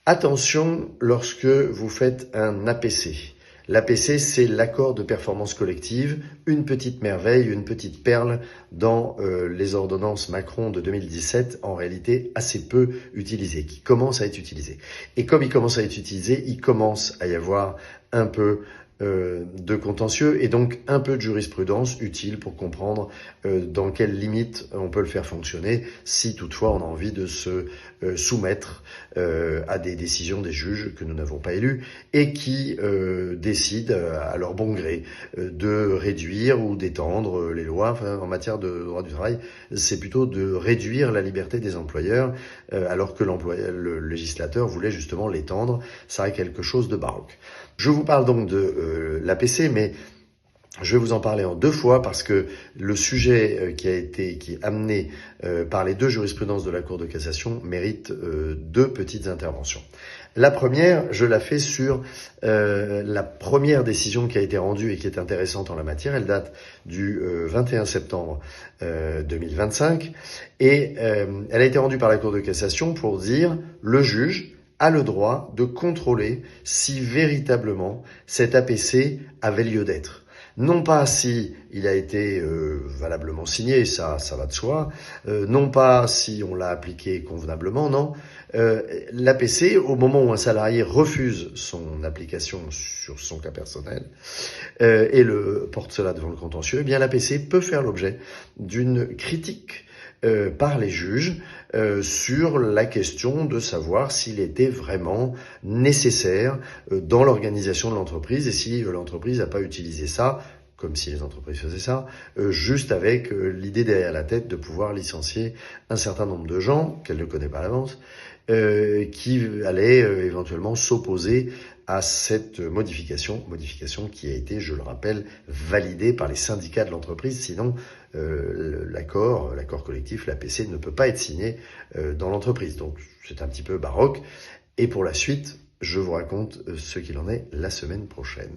Attention lorsque vous faites un APC. L'APC, c'est l'accord de performance collective, une petite merveille, une petite perle dans les ordonnances Macron de 2017, en réalité assez peu utilisé, qui commence à être utilisé. Et comme il commence à être utilisé, il commence à y avoir un peu de contentieux et donc un peu de jurisprudence utile pour comprendre dans quelles limites on peut le faire fonctionner si toutefois on a envie de se soumettre à des décisions des juges que nous n'avons pas élus et qui décident à leur bon gré de réduire ou d'étendre les lois. Enfin, en matière de droit du travail, c'est plutôt de réduire la liberté des employeurs alors que le législateur voulait justement l'étendre. Ça a quelque chose de baroque. Je vous parle donc de l'APC, mais je vais vous en parler en deux fois parce que le sujet qui est amené par les deux jurisprudences de la Cour de cassation mérite deux petites interventions. La première, je la fais sur la première décision qui a été rendue et qui est intéressante en la matière. Elle date du 21 septembre 2025 et elle a été rendue par la Cour de cassation pour dire le juge a le droit de contrôler si véritablement cet APC avait lieu d'être. Non pas si il a été valablement signé, ça va de soi, non pas si on l'a appliqué convenablement, non. L'APC, au moment où un salarié refuse son application sur son cas personnel et porte cela devant le contentieux, eh bien l'APC peut faire l'objet d'une critique par les juges sur la question de savoir s'il était vraiment nécessaire dans l'organisation de l'entreprise et si l'entreprise n'a pas utilisé ça, comme si les entreprises faisaient ça, juste avec l'idée derrière la tête de pouvoir licencier un certain nombre de gens qu'elle ne connaît pas à l'avance, qui allaient éventuellement s'opposer à cette modification qui a été, je le rappelle, validée par les syndicats de l'entreprise, sinon l'accord collectif, l'APC, ne peut pas être signé dans l'entreprise. Donc c'est un petit peu baroque. Et pour la suite, je vous raconte ce qu'il en est la semaine prochaine.